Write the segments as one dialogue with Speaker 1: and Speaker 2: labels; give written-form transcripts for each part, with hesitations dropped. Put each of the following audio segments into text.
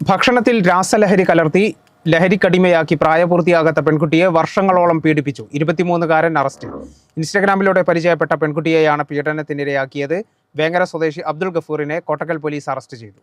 Speaker 1: ഭക്ഷണത്തിൽ രാസലഹരി കലർത്തി ലഹരിക്കടിമയാക്കി പ്രായപൂർത്തിയാകാത്ത പെൺകുട്ടിയെ വർഷങ്ങളോളം പീഡിപ്പിച്ചു. 23-കാരൻ അറസ്റ്റിൽ. ഇൻസ്റ്റഗ്രാമിലൂടെ പരിചയപ്പെട്ട പെൺകുട്ടിയെയാണ് പീഡനത്തിനിരയാക്കിയത്. വേങ്ങര സ്വദേശി അബ്ദുൾ ഗഫൂറിനെ കോട്ടക്കൽ പോലീസ് അറസ്റ്റ് ചെയ്തു.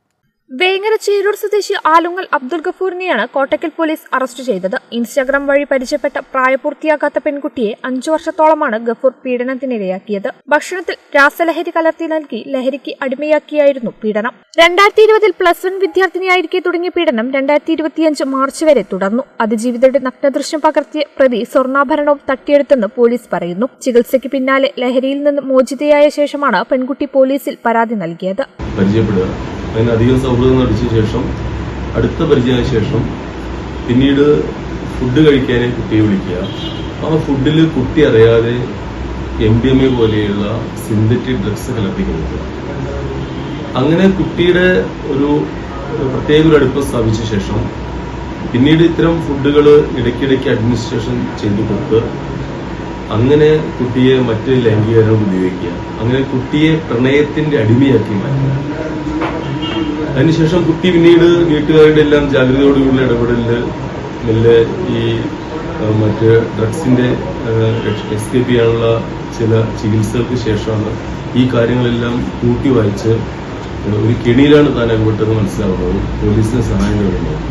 Speaker 2: വേങ്ങര ചേരൂർ സ്വദേശി ആലുങ്ങൽ അബ്ദുൾ ഗഫൂറിനെയാണ് കോട്ടക്കൽ പോലീസ് അറസ്റ്റ് ചെയ്തത്. ഇൻസ്റ്റാഗ്രാം വഴി പരിചയപ്പെട്ട പ്രായപൂർത്തിയാകാത്ത പെൺകുട്ടിയെ 5 വർഷത്തോളമാണ് ഗഫൂർ പീഡനത്തിനിരയാക്കിയത്. ഭക്ഷണത്തിൽ രാസലഹരി കലർത്തി നൽകി ലഹരിക്ക് അടിമയാക്കിയായിരുന്നു പീഡനം. 2020 +1 വിദ്യാർത്ഥിനിയായിരിക്കെ തുടങ്ങിയ പീഡനം 2025 മാർച്ച് വരെ തുടർന്നു. അതിജീവിതയുടെ നഗ്നദൃശ്യം പകർത്തിയ പ്രതി സ്വർണ്ണാഭരണവും തട്ടിയെടുത്തെന്ന് പോലീസ് പറയുന്നു. ചികിത്സയ്ക്ക് പിന്നാലെ ലഹരിയിൽ നിന്ന് മോചിതയായ ശേഷമാണ് പെൺകുട്ടി പോലീസിൽ പരാതി നൽകിയത്.
Speaker 3: അതിന് അധികം സൗഹൃദം നടിച്ച ശേഷം അടുത്ത പരിചയമായ ശേഷം പിന്നീട് ഫുഡ് കഴിക്കാനായി കുട്ടിയെ വിളിക്കുക. ആ ഫുഡിൽ കുട്ടി അറിയാതെ MDMA പോലെയുള്ള സിന്തറ്റിക് ഡ്രഗ്സ് കലർത്തി കൊടുക്കുക. അങ്ങനെ കുട്ടിയുടെ ഒരു പ്രത്യേക ഒരു അടുപ്പം സ്ഥാപിച്ച ശേഷം പിന്നീട് ഇത്തരം ഫുഡുകൾ ഇടയ്ക്കിടയ്ക്ക് അഡ്മിനിസ്ട്രേഷൻ ചെയ്തു കൊടുത്ത് അങ്ങനെ കുട്ടിയെ മറ്റ് ലൈംഗികരണം ഉപയോഗിക്കുക. അങ്ങനെ കുട്ടിയെ പ്രണയത്തിന്റെ അടിമയാക്കി മാറ്റുക. അതിനുശേഷം കുട്ടി പിന്നീട് വീട്ടുകാരുടെ എല്ലാം ജാഗ്രതയോടുകൂടി ഇടപെടലില് മെല്ലെ ഈ മറ്റ് ഡ്രഗ്സിന്റെ എസ്കേപ്പ് ചെയ്യാനുള്ള ചില ചികിത്സകൾക്ക് ശേഷമാണ് ഈ കാര്യങ്ങളെല്ലാം കൂട്ടി വായിച്ച് ഒരു കെണിയിലാണ് താൻ അകപ്പെട്ടത് മനസ്സിലാവുന്നത്. പോലീസിന് സഹായം വേണം.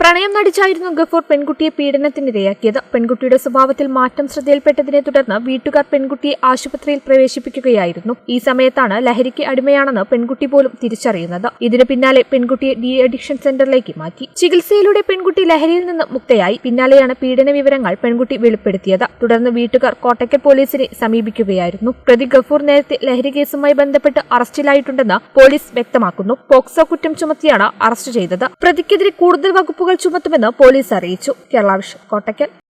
Speaker 2: പ്രണയം നടിച്ചായിരുന്നു ഗഫൂർ പെൺകുട്ടിയെ പീഡനത്തിനിരയാക്കിയത്. പെൺകുട്ടിയുടെ സ്വഭാവത്തിൽ മാറ്റം ശ്രദ്ധയിൽപ്പെട്ടതിനെ തുടർന്ന് വീട്ടുകാർ പെൺകുട്ടിയെ ആശുപത്രിയിൽ പ്രവേശിപ്പിക്കുകയായിരുന്നു. ഈ സമയത്താണ് ലഹരിക്ക് അടിമയാണെന്ന് പെൺകുട്ടി പോലും തിരിച്ചറിയുന്നത്. ഇതിനു പിന്നാലെ പെൺകുട്ടിയെ ഡി അഡിക്ഷൻ സെന്ററിലേക്ക് മാറ്റി. ചികിത്സയിലൂടെ പെൺകുട്ടി ലഹരിയിൽ നിന്ന് മുക്തയായി. പിന്നാലെയാണ് പീഡന വിവരങ്ങൾ പെൺകുട്ടി വെളിപ്പെടുത്തിയത്. തുടർന്ന് വീട്ടുകാർ കോട്ടക്കൽ പോലീസിനെ സമീപിക്കുകയായിരുന്നു. പ്രതി ഗഫൂർ നേരത്തെ ലഹരി കേസുമായി ബന്ധപ്പെട്ട് അറസ്റ്റിലായിട്ടുണ്ടെന്ന് പോലീസ് വ്യക്തമാക്കുന്നു. പോക്സോ കുറ്റം ചുമത്തിയാണ് അറസ്റ്റ് ചെയ്തത്. പ്രതിക്കെതിരെ കൂടുതൽ വകുപ്പുകൾ ചുമത്തുമെന്ന് പോലീസ് അറിയിച്ചു. കേരള വിഷൻ, കോട്ടക്കൽ.